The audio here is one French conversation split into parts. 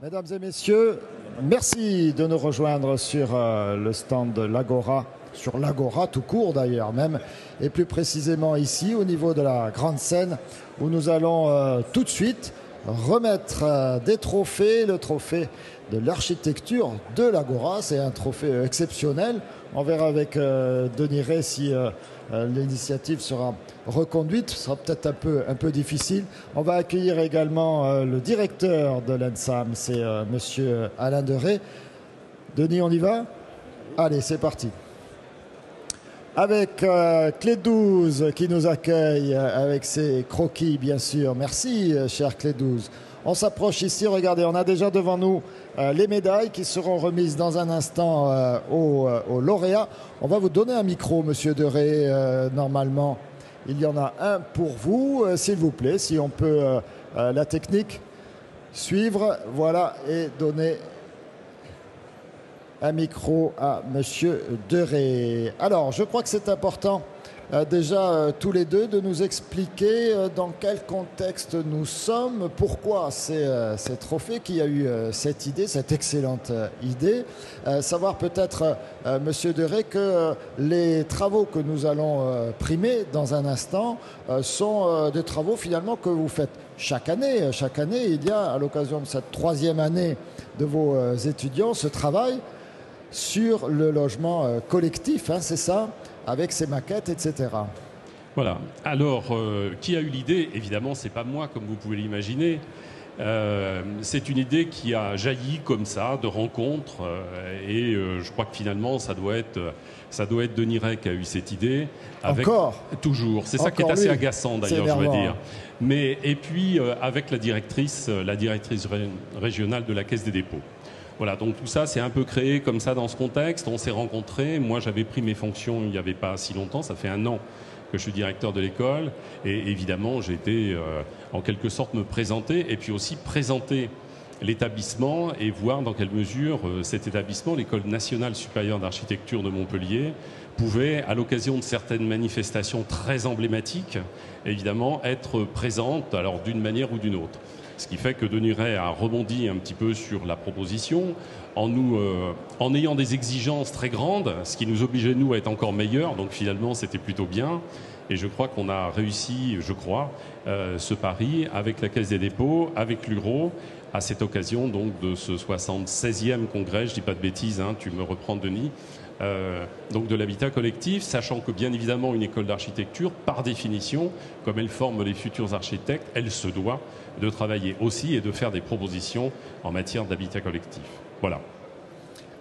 Mesdames et messieurs, merci de nous rejoindre sur le stand de l'Agora, sur l'Agora tout court d'ailleurs même, et plus précisément ici au niveau de la grande scène où nous allons tout de suite remettre des trophées, le trophée de l'architecture de l'Agora. C'est un trophée exceptionnel. On verra avec Denis Ray si l'initiative sera reconduite. Ce sera peut-être un peu difficile. On va accueillir également le directeur de l'ENSAM, c'est monsieur Alain Deray. Denis, on y va? Allez, c'est parti. Avec Clé 12 qui nous accueille avec ses croquis, bien sûr. Merci, cher Clé 12. On s'approche ici, regardez, on a déjà devant nous les médailles qui seront remises dans un instant aux lauréats. On va vous donner un micro, monsieur Deray, normalement. Il y en a un pour vous, s'il vous plaît, si on peut, la technique, suivre, voilà, et donner un micro à monsieur Deray. Alors, je crois que c'est important déjà tous les deux de nous expliquer dans quel contexte nous sommes, pourquoi ces trophées, qui a eu cette idée, cette excellente idée. Savoir peut-être, monsieur Deray, que les travaux que nous allons primer dans un instant sont des travaux finalement que vous faites chaque année. Chaque année, il y a à l'occasion de cette 3e année de vos étudiants ce travail sur le logement collectif, hein, c'est ça, avec ses maquettes, etc. Voilà. Alors, qui a eu l'idée? Évidemment, c'est pas moi, comme vous pouvez l'imaginer. C'est une idée qui a jailli comme ça, de rencontres, et je crois que finalement, ça doit être Denis Ray qui a eu cette idée. Encore? Toujours. C'est ça qui est assez agaçant, d'ailleurs, je veux dire. Et puis, avec la directrice régionale de la Caisse des dépôts. Voilà, donc tout ça, c'est un peu créé comme ça dans ce contexte. On s'est rencontrés. Moi, j'avais pris mes fonctions il n'y avait pas si longtemps. Ça fait 1 an que je suis directeur de l'école. Et évidemment, j'ai été, en quelque sorte, me présenter et puis aussi présenter l'établissement et voir dans quelle mesure cet établissement, l'École nationale supérieure d'architecture de Montpellier, pouvait, à l'occasion de certaines manifestations très emblématiques, évidemment, être présente, alors d'une manière ou d'une autre. Ce qui fait que Denis Ray a rebondi un petit peu sur la proposition en ayant des exigences très grandes, ce qui nous obligeait, nous, à être encore meilleurs. Donc finalement, c'était plutôt bien. Et je crois qu'on a réussi, ce pari avec la Caisse des dépôts, avec l'URO, à cette occasion donc, de ce 76e congrès, je ne dis pas de bêtises, hein, tu me reprends Denis, donc de l'habitat collectif, sachant que bien évidemment une école d'architecture, par définition, comme elle forme les futurs architectes, elle se doit de travailler aussi et de faire des propositions en matière d'habitat collectif. Voilà.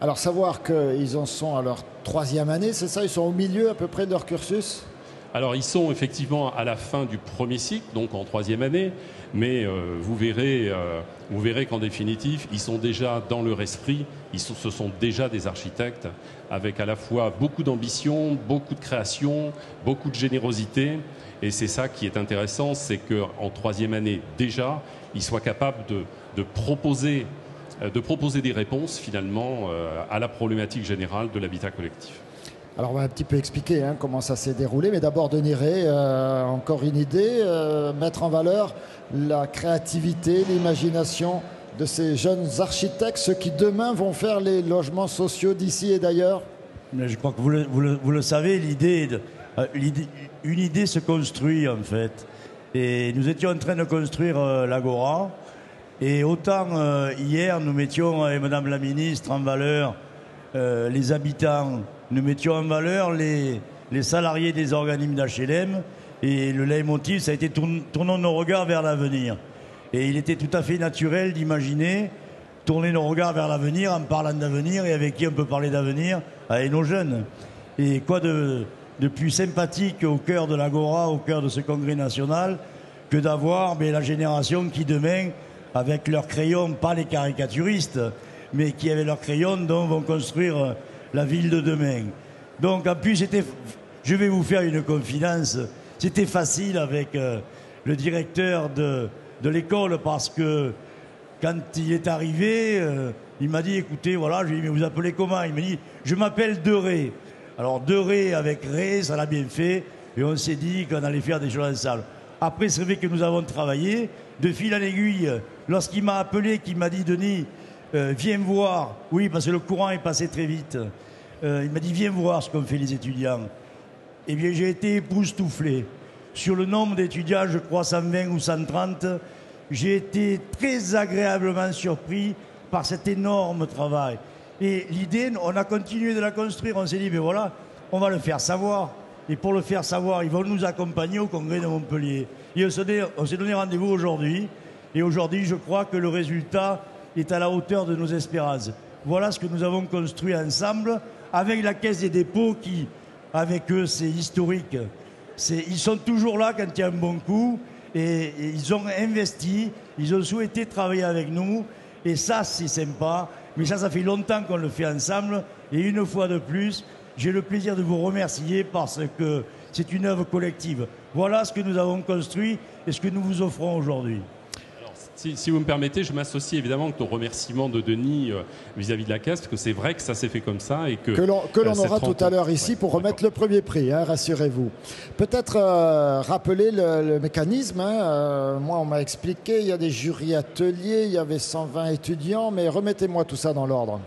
Alors savoir qu'ils en sont à leur 3e année, c'est ça? Ils sont au milieu à peu près de leur cursus? Alors ils sont effectivement à la fin du 1er cycle, donc en 3e année, mais vous verrez qu'en définitive, ils sont déjà dans leur esprit, ce sont déjà des architectes avec à la fois beaucoup d'ambition, beaucoup de création, beaucoup de générosité. Et c'est ça qui est intéressant, c'est qu'en 3e année déjà, ils soient capables de proposer des réponses finalement à la problématique générale de l'habitat collectif. Alors on va un petit peu expliquer comment ça s'est déroulé, mais d'abord Denis Ray, encore une idée, mettre en valeur la créativité, l'imagination de ces jeunes architectes, ceux qui demain vont faire les logements sociaux d'ici et d'ailleurs. Mais je crois que vous le savez, une idée se construit en fait. Et nous étions en train de construire l'Agora. Et autant hier, nous mettions avec Madame la Ministre en valeur les habitants, nous mettions en valeur les salariés des organismes d'HLM. Et le leitmotiv, ça a été tournons nos regards vers l'avenir. Et il était tout à fait naturel d'imaginer tourner nos regards vers l'avenir en parlant d'avenir. Et avec qui on peut parler d'avenir? Avec nos jeunes. Et quoi de plus sympathique au cœur de l'Agora, au cœur de ce congrès national, que d'avoir la génération qui demain, avec leurs crayons, pas les caricaturistes, mais qui avec leurs crayons vont construire la ville de demain. Donc en plus, je vais vous faire une confidence, c'était facile avec le directeur de l'école parce que quand il est arrivé, il m'a dit, écoutez, voilà, je lui ai dit, mais vous appelez comment? Il m'a dit, je m'appelle Deray. Alors Deray avec Ray, ça l'a bien fait, et on s'est dit qu'on allait faire des choses ensemble. Après, c'est vrai que nous avons travaillé de fil en aiguille. Lorsqu'il m'a appelé, qu'il m'a dit, Denis, viens voir. Oui, parce que le courant est passé très vite. Il m'a dit, viens voir ce qu'ont fait les étudiants. Eh bien, j'ai été époustouflé. Sur le nombre d'étudiants, je crois 120 ou 130, j'ai été très agréablement surpris par cet énorme travail. Et l'idée, on a continué de la construire. On s'est dit, mais voilà, on va le faire savoir. Et pour le faire savoir, ils vont nous accompagner au congrès de Montpellier. Et on s'est donné rendez-vous aujourd'hui. Et aujourd'hui, je crois que le résultat est à la hauteur de nos espérances. Voilà ce que nous avons construit ensemble avec la Caisse des dépôts qui, avec eux, c'est historique. Ils sont toujours là quand il y a un bon coup. Et ils ont investi, ils ont souhaité travailler avec nous. Et ça, c'est sympa. Mais ça fait longtemps qu'on le fait ensemble. Et une fois de plus, j'ai le plaisir de vous remercier parce que c'est une œuvre collective. Voilà ce que nous avons construit et ce que nous vous offrons aujourd'hui. Si vous me permettez, je m'associe évidemment au remerciement de Denis vis-à-vis de la Caisse, parce que c'est vrai que ça s'est fait comme ça. Et que l'on aura tout à l'heure ici pour remettre le premier prix, hein, rassurez-vous. Peut-être rappeler le mécanisme. Moi, on m'a expliqué, il y a des jurys ateliers, il y avait 120 étudiants, mais remettez-moi tout ça dans l'ordre.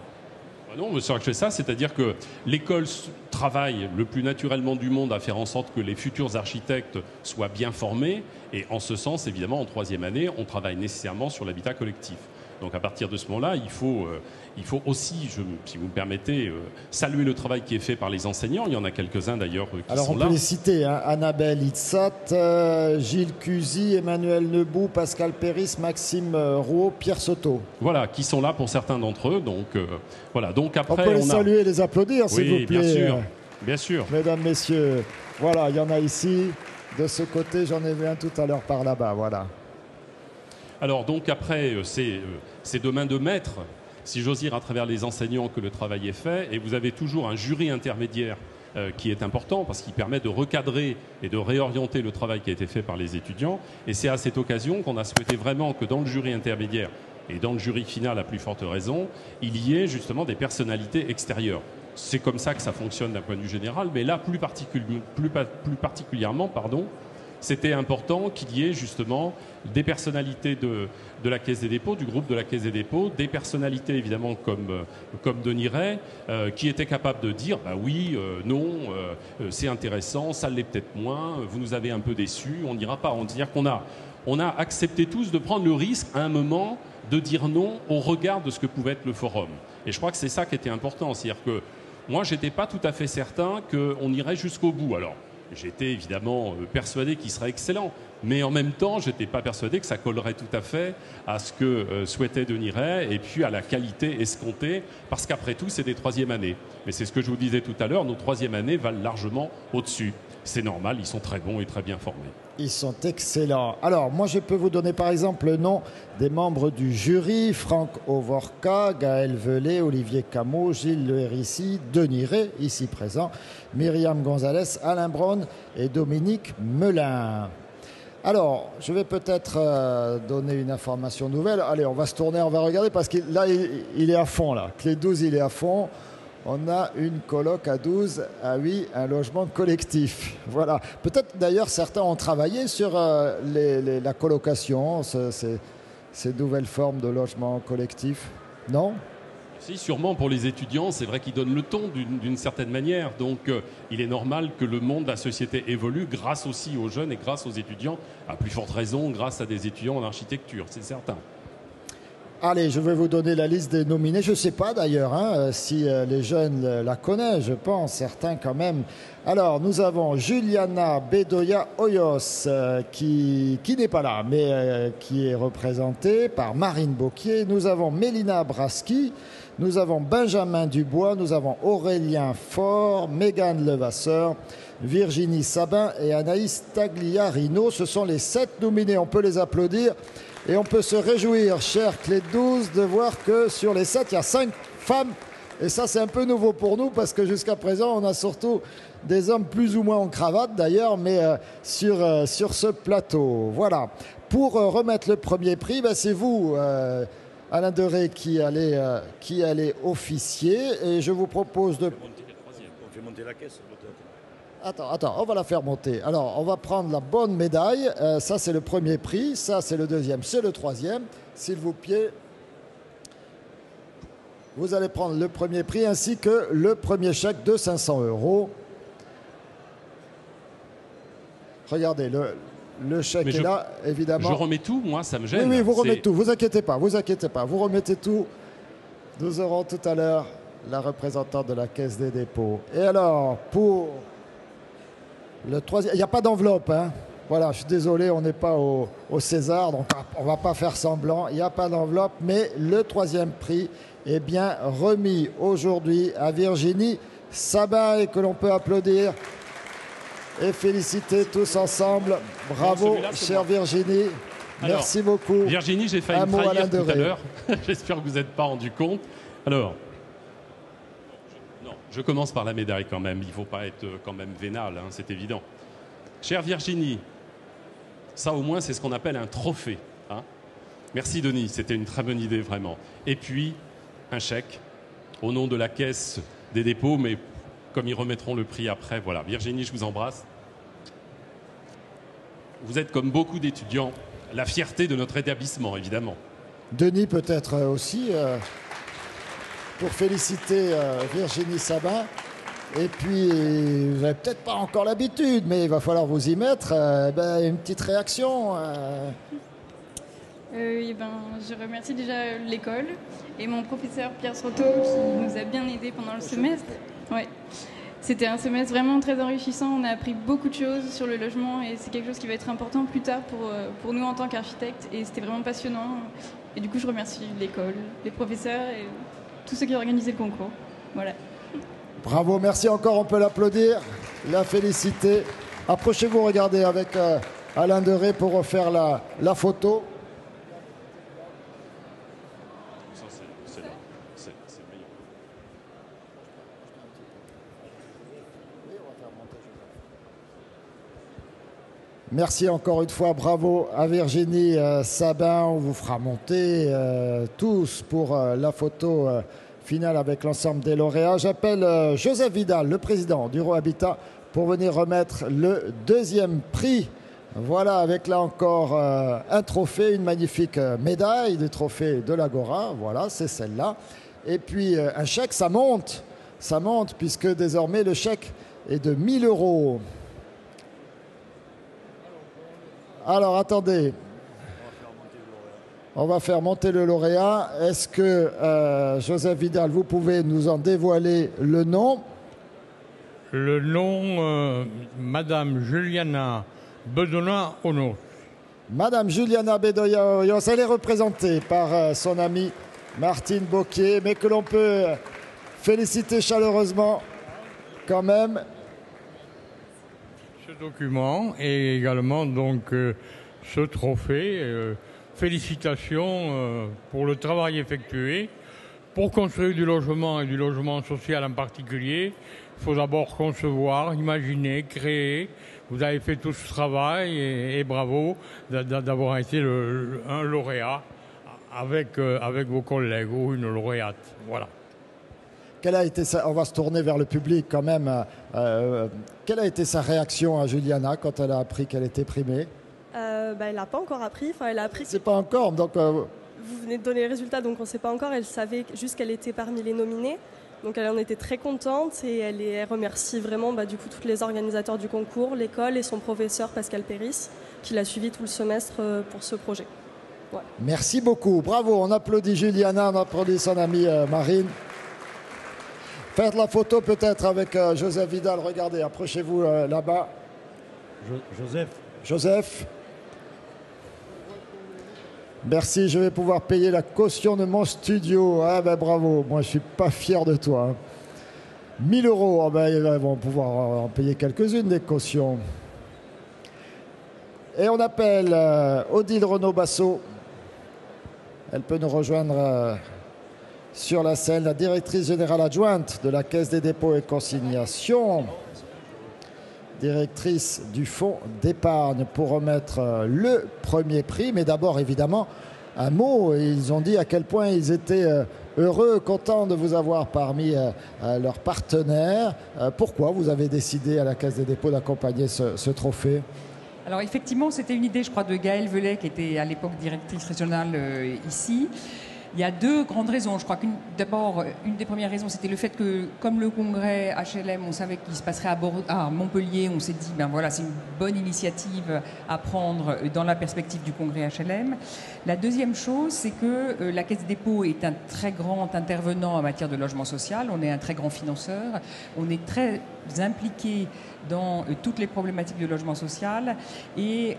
Non, c'est vrai que je fais ça, c'est-à-dire que l'école travaille le plus naturellement du monde à faire en sorte que les futurs architectes soient bien formés. Et en ce sens, évidemment, en troisième année, on travaille nécessairement sur l'habitat collectif. Donc à partir de ce moment-là, il faut aussi, si vous me permettez, saluer le travail qui est fait par les enseignants. Il y en a quelques-uns d'ailleurs qui sont là. Alors on peut les citer, hein. Annabelle Itzat, Gilles Cusy, Emmanuel Nebou, Pascal Péris, Maxime Rouault, Pierre Soto. Voilà, qui sont là pour certains d'entre eux. Donc voilà. Donc après, on peut les saluer et les applaudir, s'il vous plaît. Bien sûr, bien sûr. Mesdames, messieurs, voilà, il y en a ici. De ce côté, j'en ai vu un tout à l'heure par là-bas, voilà. Alors donc après, c'est de main de maître, si j'ose dire, à travers les enseignants que le travail est fait. Et vous avez toujours un jury intermédiaire qui est important parce qu'il permet de recadrer et de réorienter le travail qui a été fait par les étudiants. Et c'est à cette occasion qu'on a souhaité vraiment que dans le jury intermédiaire et dans le jury final, à plus forte raison, il y ait justement des personnalités extérieures. C'est comme ça que ça fonctionne d'un point de vue général, mais là, plus particulièrement, c'était important qu'il y ait justement des personnalités de la Caisse des dépôts, du groupe de la Caisse des dépôts, des personnalités évidemment comme Denis Ray, qui étaient capables de dire bah oui, non, c'est intéressant, ça l'est peut-être moins, vous nous avez un peu déçus, on n'ira pas. C'est-à-dire qu'on a accepté tous de prendre le risque à un moment de dire non au regard de ce que pouvait être le forum. Et je crois que c'est ça qui était important. C'est-à-dire que moi, je n'étais pas tout à fait certain qu'on irait jusqu'au bout. Alors, j'étais évidemment persuadé qu'il serait excellent, mais en même temps, je n'étais pas persuadé que ça collerait tout à fait à ce que souhaitait Denis Ray et puis à la qualité escomptée, parce qu'après tout, c'est des troisième années. Mais c'est ce que je vous disais tout à l'heure, nos troisième années valent largement au-dessus. C'est normal, ils sont très bons et très bien formés. Ils sont excellents. Alors, moi, je peux vous donner par exemple le nom des membres du jury. Franck Ovorka, Gaël Velay, Olivier Cameau, Gilles Le Hérissi, Denis Ray, ici présent, Myriam Gonzalez, Alain Braun et Dominique Melin. Alors, je vais peut-être donner une information nouvelle. Allez, on va se tourner, on va regarder, parce que là, il est à fond, là. Clé 12, il est à fond. On a une coloc à 12, à 8, un logement collectif. Voilà. Peut-être d'ailleurs certains ont travaillé sur la colocation, ces nouvelles formes de logement collectif. Non ? Si, sûrement pour les étudiants, c'est vrai qu'ils donnent le ton d'une certaine manière. Donc il est normal que le monde, la société évolue grâce aussi aux jeunes et grâce aux étudiants. À plus forte raison, grâce à des étudiants en architecture, c'est certain. Allez, je vais vous donner la liste des nominés. Je ne sais pas d'ailleurs si les jeunes la connaissent, je pense, certains quand même. Alors, nous avons Juliana Bedoya Hoyos, qui n'est pas là, mais qui est représentée par Marine Bocquier. Nous avons Mélina Braski, nous avons Benjamin Dubois, nous avons Aurélien Faure, Mégane Levasseur, Virginie Sabin et Anaïs Tagliarino. Ce sont les 7 nominés, on peut les applaudir. Et on peut se réjouir, chers Clé 12, de voir que sur les 7, il y a 5 femmes. Et ça, c'est un peu nouveau pour nous, parce que jusqu'à présent, on a surtout des hommes plus ou moins en cravate, d'ailleurs, mais sur ce plateau. Voilà. Pour remettre le premier prix, c'est vous, Alain Deray, qui allez officier. Et je vous propose de... On fait monter la caisse, peut-être. Attends, on va la faire monter. Alors, on va prendre la bonne médaille. Ça, c'est le premier prix. Ça, c'est le deuxième. C'est le troisième. S'il vous plaît, vous allez prendre le premier prix ainsi que le premier chèque de 500 €. Regardez, le chèque est là, évidemment. Je remets tout, moi, ça me gêne. Oui, vous remettez tout. Vous inquiétez pas. Vous remettez tout. Nous aurons tout à l'heure la représentante de la Caisse des dépôts. Et alors, pour le troisième, il n'y a pas d'enveloppe, hein. Voilà, je suis désolé, on n'est pas au César, donc on ne va pas faire semblant. Il n'y a pas d'enveloppe, mais le troisième prix est bien remis aujourd'hui à Virginie Sabin et que l'on peut applaudir et féliciter tous ensemble. Bravo, chère Virginie. Alors, merci beaucoup. Virginie, j'ai failli me trahir tout à l'heure. J'espère que vous n'êtes pas rendu compte. Alors, non, je commence par la médaille quand même. Il ne faut pas être quand même vénal, hein, c'est évident. Chère Virginie, ça au moins c'est ce qu'on appelle un trophée. Hein. Merci Denis, c'était une très bonne idée vraiment. Et puis, un chèque au nom de la Caisse des dépôts, mais comme ils remettront le prix après, voilà. Virginie, je vous embrasse. Vous êtes comme beaucoup d'étudiants, la fierté de notre établissement, évidemment. Denis peut-être aussi, pour féliciter Virginie Sabin. Et puis, vous n'avez peut-être pas encore l'habitude, mais il va falloir vous y mettre. Une petite réaction. Je remercie déjà l'école et mon professeur Pierre Sroto qui nous a bien aidés pendant le semestre. Ouais. C'était un semestre vraiment très enrichissant. On a appris beaucoup de choses sur le logement et c'est quelque chose qui va être important plus tard pour nous en tant qu'architectes. Et c'était vraiment passionnant. Et du coup, je remercie l'école, les professeurs et tous ceux qui ont organisé le concours. Voilà. Bravo, merci encore. On peut l'applaudir, la féliciter. Approchez-vous, regardez, avec Alain Deré pour refaire la photo. Merci encore une fois, bravo à Virginie Sabin. On vous fera monter tous pour la photo finale avec l'ensemble des lauréats. J'appelle Joseph Vidal, le président du Habitat, pour venir remettre le deuxième prix. Voilà, avec là encore un trophée, une magnifique médaille, des trophées de l'Agora. Voilà, c'est celle-là. Et puis un chèque, ça monte puisque désormais le chèque est de 1 000 €. Alors, attendez. On va faire monter le lauréat. Est-ce que, Joseph Vidal, vous pouvez nous en dévoiler le nom? Le nom, Madame Juliana Bedoya-Onos. Madame Juliana Bedoya-Onos, elle est représentée par son amie Martine Bocquier, mais que l'on peut féliciter chaleureusement quand même. Ce document et également donc ce trophée. Félicitations pour le travail effectué. Pour construire du logement et du logement social en particulier, il faut d'abord concevoir, imaginer, créer. Vous avez fait tout ce travail et bravo d'avoir été un lauréat avec vos collègues ou une lauréate. Voilà. Quelle a été on va se tourner vers le public quand même. Quelle a été sa réaction à Juliana quand elle a appris qu'elle était primée? Elle n'a pas encore appris. Enfin, elle a appris. C'est pas encore, donc. Vous venez de donner les résultats, donc on ne sait pas encore. Elle savait juste qu'elle était parmi les nominés. Donc elle en était très contente et elle remercie vraiment du coup tous les organisateurs du concours, l'école et son professeur Pascal Péris, qui l'a suivi tout le semestre pour ce projet. Ouais. Merci beaucoup, bravo. On applaudit Juliana, on applaudit son amie Marine. Faites la photo peut-être avec Joseph Vidal. Regardez, approchez-vous là-bas. Joseph. Merci, je vais pouvoir payer la caution de mon studio. Ah ben bravo, moi je suis pas fier de toi. 1 000 €, ah ben, ils vont pouvoir en payer quelques-unes des cautions. Et on appelle Odile Renaud-Bassot. Elle peut nous rejoindre sur la scène, la directrice générale adjointe de la Caisse des dépôts et consignations, directrice du fonds d'épargne, pour remettre le premier prix. Mais d'abord, évidemment, un mot. Ils ont dit à quel point ils étaient heureux, content de vous avoir parmi leurs partenaires. Pourquoi vous avez décidé à la Caisse des dépôts d'accompagner ce trophée ? Alors effectivement, c'était une idée, je crois, de Gaëlle Velay, qui était à l'époque directrice régionale ici. Il y a deux grandes raisons. Je crois d'abord, une des premières raisons, c'était le fait que, comme le congrès HLM, on savait qu'il se passerait à Montpellier, on s'est dit, ben voilà, c'est une bonne initiative à prendre dans la perspective du congrès HLM. La deuxième chose, c'est que la Caisse des dépôts est un très grand intervenant en matière de logement social. On est un très grand financeur. On est très impliqué dans toutes les problématiques de logement social et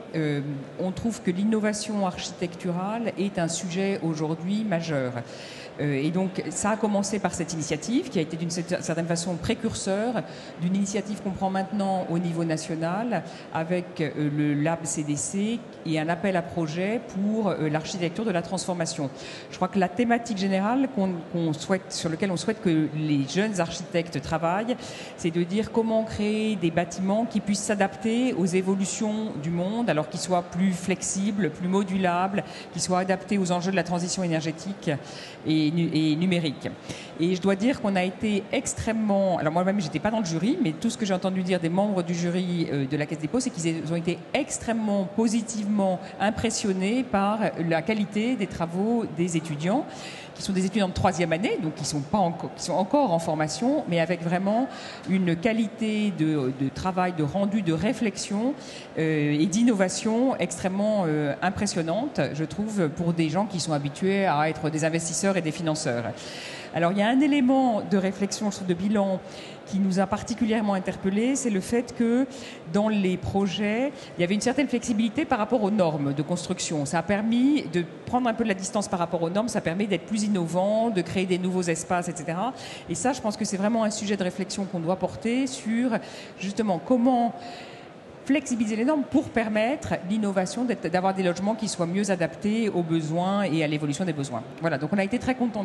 on trouve que l'innovation architecturale est un sujet aujourd'hui majeur. Et donc ça a commencé par cette initiative qui a été d'une certaine façon précurseur d'une initiative qu'on prend maintenant au niveau national avec le Lab CDC et un appel à projet pour l'architecture de la transformation. Je crois que la thématique générale sur laquelle on souhaite que les jeunes architectes travaillent, c'est de dire comment créer des bâtiments qui puissent s'adapter aux évolutions du monde, alors qu'ils soient plus flexibles, plus modulables, qu'ils soient adaptés aux enjeux de la transition énergétique et numérique. Et je dois dire qu'on a été extrêmement... Alors moi-même, je n'étais pas dans le jury, mais tout ce que j'ai entendu dire des membres du jury de la Caisse des dépôts, c'est qu'ils ont été extrêmement positivement impressionnés par la qualité des travaux des étudiants, qui sont des étudiants de 3e année, donc qui sont encore en formation, mais avec vraiment une qualité de travail, de rendu, de réflexion et d'innovation extrêmement impressionnante, je trouve, pour des gens qui sont habitués à être des investisseurs et des financeurs. Alors, il y a un élément de réflexion, de bilan, qui nous a particulièrement interpellés, c'est le fait que dans les projets, il y avait une certaine flexibilité par rapport aux normes de construction. Ça a permis de prendre un peu de la distance par rapport aux normes, ça permet d'être plus innovant, de créer des nouveaux espaces, etc. Et ça, je pense que c'est vraiment un sujet de réflexion qu'on doit porter sur, justement, comment flexibiliser les normes pour permettre l'innovation, d'avoir des logements qui soient mieux adaptés aux besoins et à l'évolution des besoins. Voilà, donc on est très content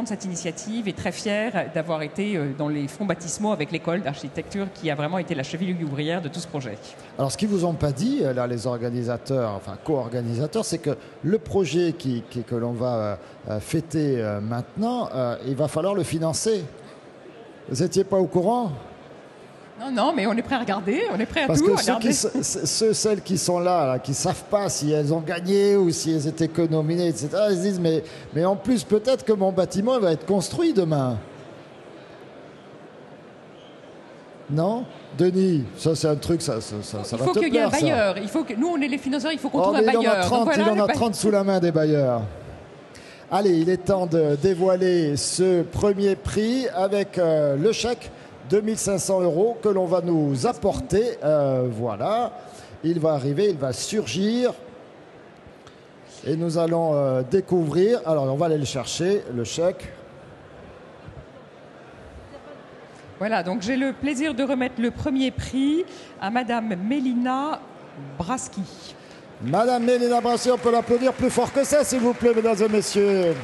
de cette initiative et très fiers d'avoir été dans les fonds baptismaux avec l'école d'architecture qui a vraiment été la cheville ouvrière de tout ce projet. Alors ce qu'ils vous ont pas dit, là, les organisateurs, enfin co-organisateurs, c'est que le projet que l'on va fêter maintenant, il va falloir le financer. Vous n'étiez pas au courant ? Non, mais on est prêt à regarder, on est prêt à Parce tout que regarder. celles qui sont là, qui ne savent pas si elles ont gagné ou si elles étaient que nominées, etc., elles se disent, mais en plus, peut-être que mon bâtiment va être construit demain. Non ? Denis, ça c'est un truc, ça va te plaire. Il faut qu'il y ait un bailleur. Nous, on est les financeurs, il faut qu'on trouve un bailleur. Il en a 30 sous la main des bailleurs. Allez, il est temps de dévoiler ce premier prix avec le chèque 2500 € que l'on va nous apporter. Voilà, il va arriver, il va surgir et nous allons découvrir. Alors, on va aller le chercher, le chèque. Voilà, donc j'ai le plaisir de remettre le premier prix à Madame Mélina Braski. Madame Mélina Braski, on peut l'applaudir plus fort que ça, s'il vous plaît, mesdames et messieurs.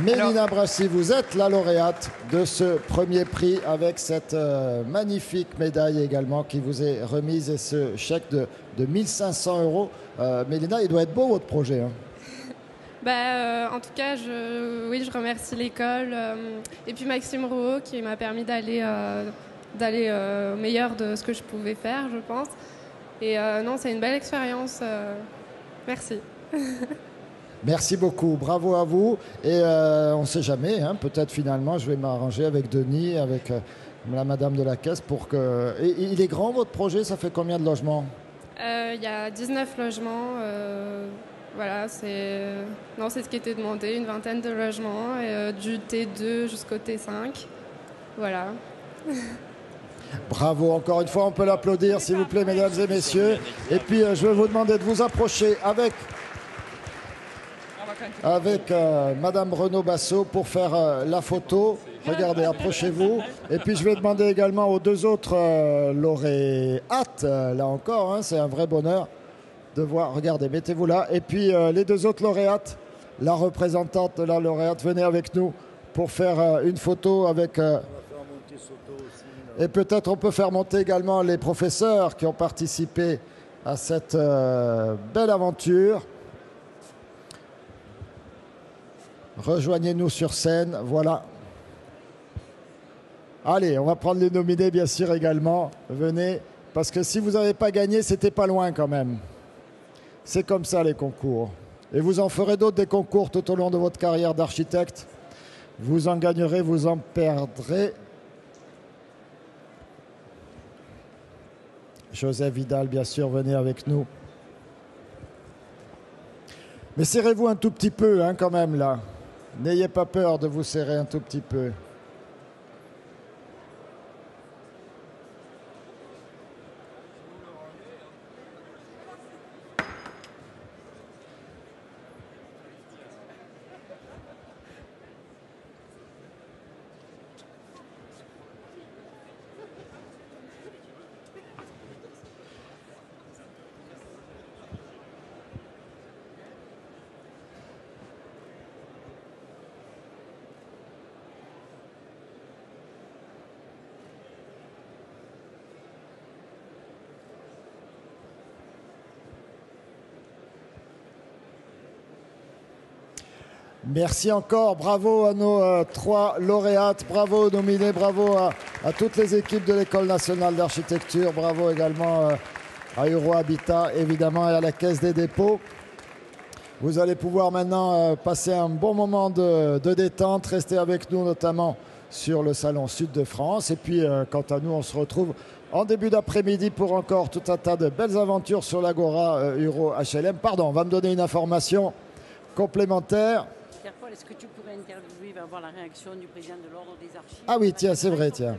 Mélina Braski, vous êtes la lauréate de ce premier prix avec cette magnifique médaille également qui vous est remise et ce chèque de 1500 €. Mélina, il doit être beau votre projet. Hein. En tout cas, je remercie l'école et puis Maxime Rouault qui m'a permis d'aller au meilleur de ce que je pouvais faire, je pense. Et non, c'est une belle expérience. Merci. Merci beaucoup, bravo à vous. Et on ne sait jamais, hein, peut-être finalement, je vais m'arranger avec Denis, avec la madame de la caisse pour que... Et il est grand votre projet, ça fait combien de logements ? Il y a 19 logements. Voilà, c'est ce qui était demandé, une vingtaine de logements, du T2 jusqu'au T5. Voilà. Bravo, encore une fois, on peut l'applaudir, s'il vous plaît, mesdames et messieurs. Et puis, je vais vous demander de vous approcher avec Madame Renaud Bassot pour faire la photo. Regardez, approchez-vous. Et puis, je vais demander également aux deux autres lauréates, là encore, hein, c'est un vrai bonheur de voir. Regardez, mettez-vous là. Et puis, les deux autres lauréates, la représentante de la lauréate, venez avec nous pour faire une photo avec... Et peut-être on peut faire monter également les professeurs qui ont participé à cette belle aventure. rejoignez-nous sur scène. Voilà. Allez, on va prendre les nominés, bien sûr, également. Venez, parce que si vous n'avez pas gagné, c'était pas loin quand même. C'est comme ça, les concours. Et vous en ferez d'autres, des concours, tout au long de votre carrière d'architecte. Vous en gagnerez, vous en perdrez. Joseph Vidal, bien sûr, venez avec nous. Mais serrez-vous un tout petit peu, hein, quand même, là. N'ayez pas peur de vous serrer un tout petit peu. Merci encore, bravo à nos 3 lauréates, bravo aux nominés, bravo à toutes les équipes de l'École nationale d'architecture, bravo également à Euro Habitat évidemment et à la Caisse des dépôts. Vous allez pouvoir maintenant passer un bon moment de détente, rester avec nous notamment sur le Salon Sud de France. Et puis quant à nous, on se retrouve en début d'après-midi pour encore tout un tas de belles aventures sur l'Agora Euro HLM. Pardon, on va me donner une information complémentaire. Est-ce que tu pourrais interviewer, avoir la réaction du président de l'Ordre des Archives? Ah oui, tiens, c'est vrai, tiens.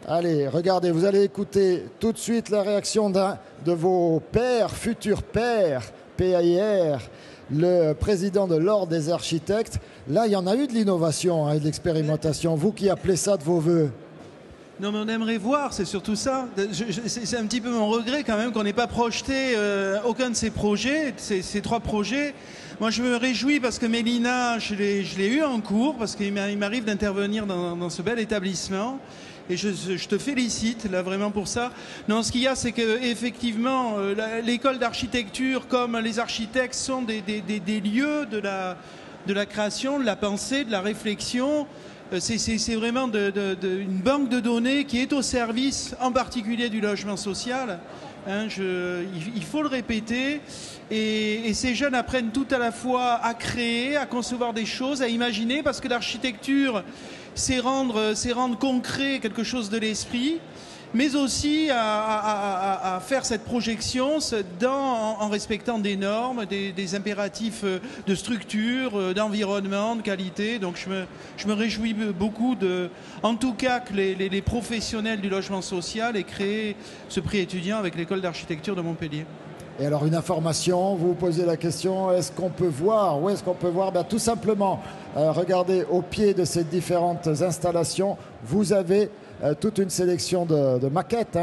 Allez, regardez, vous allez écouter tout de suite la réaction d'un de vos pairs, futurs pairs, PAIR, le président de l'Ordre des architectes. Là, il y en a eu de l'innovation et de l'expérimentation. Vous qui appelez ça de vos voeux. Non, mais on aimerait voir, c'est surtout ça. C'est un petit peu mon regret quand même qu'on n'ait pas projeté aucun de ces projets, ces 3 projets. Moi, je me réjouis parce que Mélina, je l'ai eu en cours, parce qu'il m'arrive d'intervenir dans ce bel établissement. Et je te félicite, là, vraiment pour ça. Non, ce qu'il y a, c'est qu'effectivement, l'école d'architecture, comme les architectes, sont des lieux de la création, de la pensée, de la réflexion. C'est vraiment une banque de données qui est au service, en particulier du logement social. Hein, il faut le répéter. Et ces jeunes apprennent tout à la fois à créer, à concevoir des choses, à imaginer, parce que l'architecture, c'est rendre concret quelque chose de l'esprit, mais aussi à faire cette projection en respectant des normes, des impératifs de structure, d'environnement, de qualité. Donc je me réjouis beaucoup en tout cas que les professionnels du logement social aient créé ce prix étudiant avec l'école d'architecture de Montpellier. Et alors une information, vous vous posez la question, est-ce qu'on peut voir? Où est-ce qu'on peut voir? Tout simplement, regardez au pied de ces différentes installations, vous avez toute une sélection de maquettes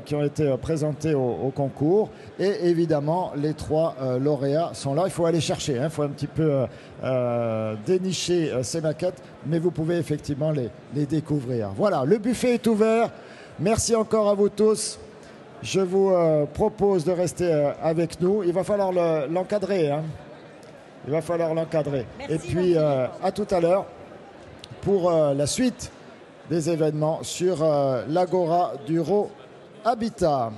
qui ont été présentées au concours. Et évidemment, les 3 lauréats sont là. Il faut aller chercher, il faut un petit peu dénicher ces maquettes, mais vous pouvez effectivement les découvrir. Voilà, le buffet est ouvert. Merci encore à vous tous. Je vous propose de rester avec nous. Il va falloir l'encadrer. Il va falloir l'encadrer. Et puis, à tout à l'heure pour la suite des événements sur l'Agora d'Euro Habitat.